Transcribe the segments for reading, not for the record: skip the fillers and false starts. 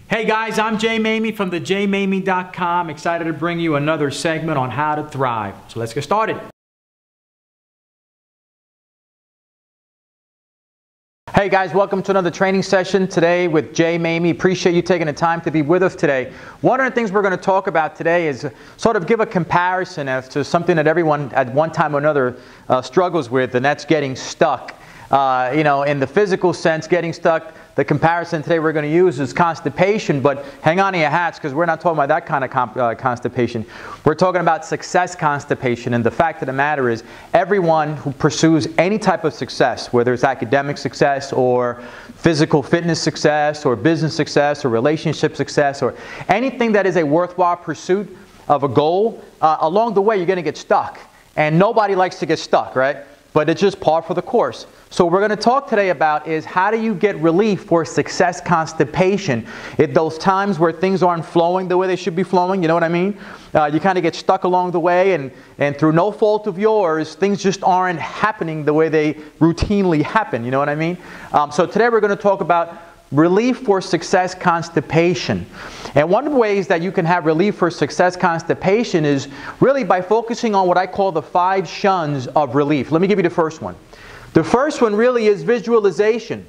Hey guys, I'm Jay Mamie from thejmamie.com. Excited to bring you another segment on how to thrive. So let's get started. Hey guys, welcome to another training session today with Jay Mamie. Appreciate you taking the time to be with us today. One of the things we're going to talk about today is sort of give a comparison as to something that everyone at one time or another struggles with, and that's getting stuck. In the physical sense, getting stuck. The comparison today we're going to use is constipation, but hang on to your hats because we're not talking about that kind of constipation. We're talking about success constipation, and the fact of the matter is everyone who pursues any type of success, whether it's academic success or physical fitness success or business success or relationship success or anything that is a worthwhile pursuit of a goal, along the way you're going to get stuck. And nobody likes to get stuck, right? But it's just par for the course. So what we're going to talk today about is how do you get relief for success constipation at those times where things aren't flowing the way they should be flowing, you know what I mean? You kind of get stuck along the way and through no fault of yours, things just aren't happening the way they routinely happen, you know what I mean? So today we're going to talk about relief for success constipation. And one of the ways that you can have relief for success constipation is really by focusing on what I call the 5 shuns of relief. Let me give you the first one. The first one really is visualization.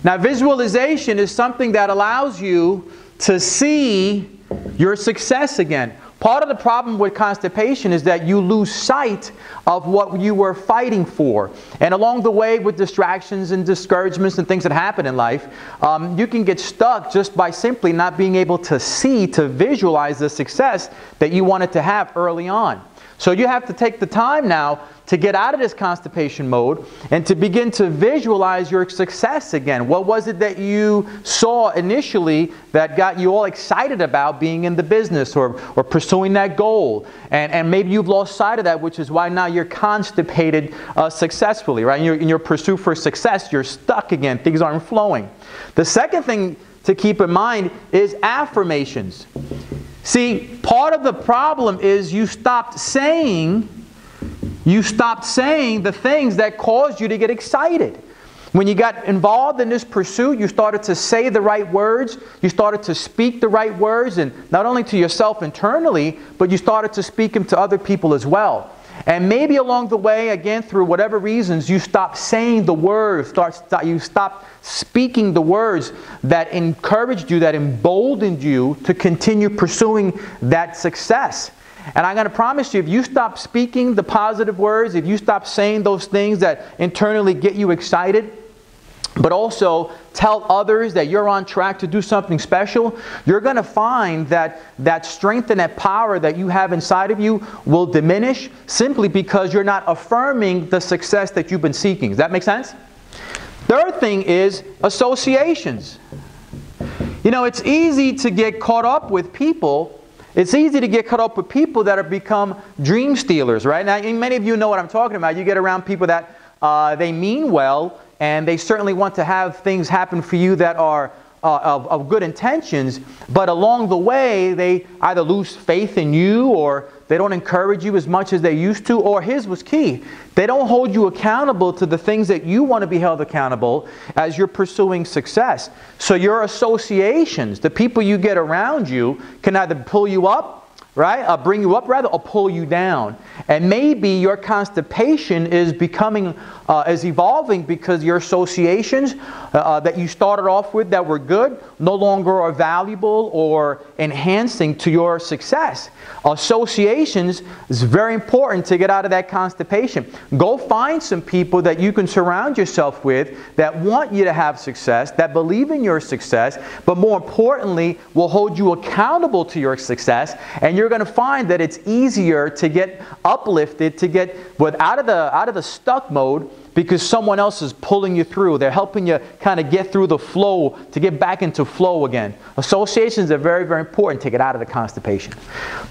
Now, visualization is something that allows you to see your success again. Part of the problem with constipation is that you lose sight of what you were fighting for. And along the way, with distractions and discouragements and things that happen in life, you can get stuck just by simply not being able to see, to visualize the success that you wanted to have early on. So you have to take the time now to get out of this constipation mode and to begin to visualize your success again. What was it that you saw initially that got you all excited about being in the business or pursuing that goal? And maybe you've lost sight of that, which is why now you're constipated successfully, right? In your pursuit for success, you're stuck again. Things aren't flowing. The second thing to keep in mind is affirmations. See, part of the problem is you stopped saying the things that caused you to get excited. When you got involved in this pursuit, you started to say the right words, you started to speak the right words, and not only to yourself internally, but you started to speak them to other people as well. And maybe along the way, again, through whatever reasons, you stopped saying the words, you stopped speaking the words that encouraged you, that emboldened you to continue pursuing that success. And I'm going to promise you, if you stop speaking the positive words, if you stop saying those things that internally get you excited, but also tell others that you're on track to do something special, you're going to find that that strength and that power that you have inside of you will diminish simply because you're not affirming the success that you've been seeking. Does that make sense? Third thing is associations. You know, it's easy to get caught up with people. It's easy to get caught up with people that have become dream stealers, right? Now, many of you know what I'm talking about. You get around people that they mean well, and they certainly want to have things happen for you that are of good intentions, but along the way they either lose faith in you or they don't encourage you as much as they used to, or his was key. They don't hold you accountable to the things that you want to be held accountable as you're pursuing success. So your associations, the people you get around you, can either pull you up, right? Bring you up rather, or pull you down. And maybe your constipation is evolving because your associations that you started off with that were good no longer are valuable or enhancing to your success. Associations is very important to get out of that constipation. Go find some people that you can surround yourself with that want you to have success, that believe in your success, but more importantly, will hold you accountable to your success. And you're going to find that it's easier to get uplifted, to get out of the stuck mode, because someone else is pulling you through. They're helping you kind of get through the flow, to get back into flow again. Associations are very, very important to get out of the constipation.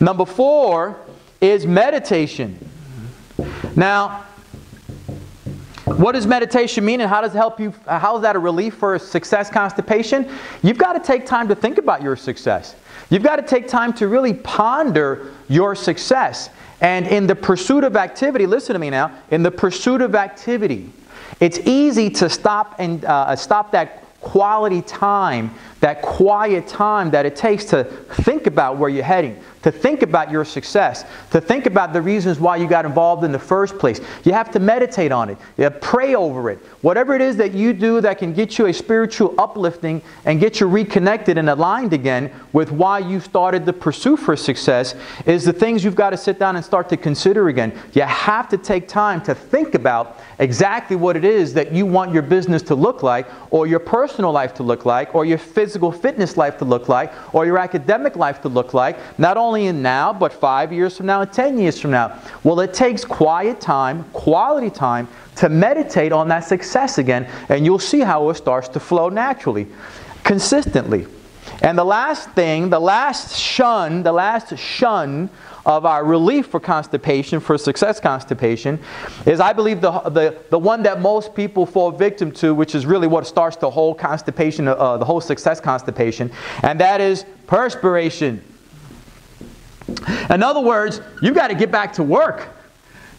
Number 4 is meditation. Now, what does meditation mean, and how does it help you? How is that a relief for success constipation? You've got to take time to think about your success. You've got to take time to really ponder your success. And in the pursuit of activity, listen to me now, in the pursuit of activity, it's easy to stop that quality time that quiet time that it takes to think about where you're heading, to think about your success, to think about the reasons why you got involved in the first place. You have to meditate on it. You have to pray over it. Whatever it is that you do that can get you a spiritual uplifting and get you reconnected and aligned again with why you started the pursuit for success is the things you've got to sit down and start to consider again. You have to take time to think about exactly what it is that you want your business to look like, or your personal life to look like, or your physical fitness life to look like, or your academic life to look like, not only in now, but 5 years from now and 10 years from now. Well, it takes quiet time, quality time, to meditate on that success again, and you'll see how it starts to flow naturally, consistently. And the last thing, the last shun of our relief for constipation, for success constipation, is I believe the one that most people fall victim to, which is really what starts the whole constipation, the whole success constipation, and that is perspiration. In other words, you've got to get back to work.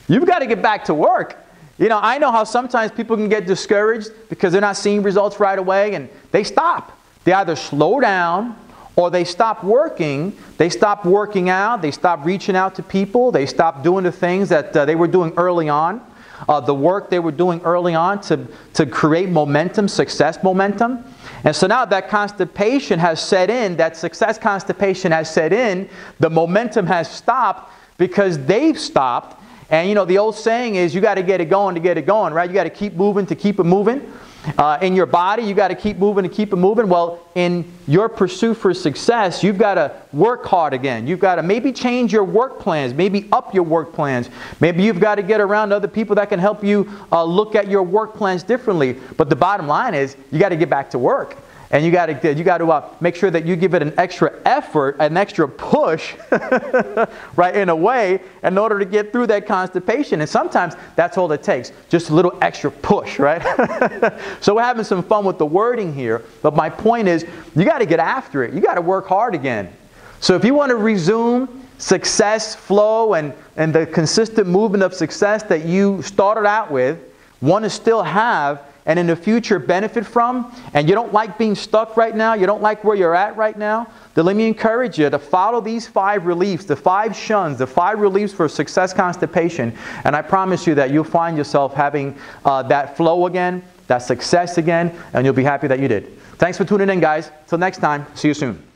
You've got to get back to work. You know, I know how sometimes people can get discouraged because they're not seeing results right away, and they stop. They either slow down, or they stop working. They stop working out. They stop reaching out to people. They stop doing the things that they were doing early on, the work they were doing early on to create momentum, success momentum. And so now that constipation has set in, that success constipation has set in, the momentum has stopped because they've stopped. And you know, the old saying is you got to get it going to get it going, right? You got to keep moving to keep it moving. In your body, you got to keep moving to keep it moving. Well, in your pursuit for success, you've got to work hard again. You've got to maybe change your work plans, maybe up your work plans. Maybe you've got to get around other people that can help you look at your work plans differently. But the bottom line is you got to get back to work. And you got to make sure that you give it an extra effort, an extra push, right, in a way, in order to get through that constipation. And sometimes that's all it takes, just a little extra push, right? So we're having some fun with the wording here, but my point is you got to get after it. You got to work hard again. So if you want to resume success flow and the consistent movement of success that you started out with, want to still have, and in the future benefit from, and you don't like being stuck right now, you don't like where you're at right now, then let me encourage you to follow these 5 reliefs, the 5 shuns, the 5 reliefs for success constipation, and I promise you that you'll find yourself having that flow again, that success again, and you'll be happy that you did. Thanks for tuning in, guys. Till next time, see you soon.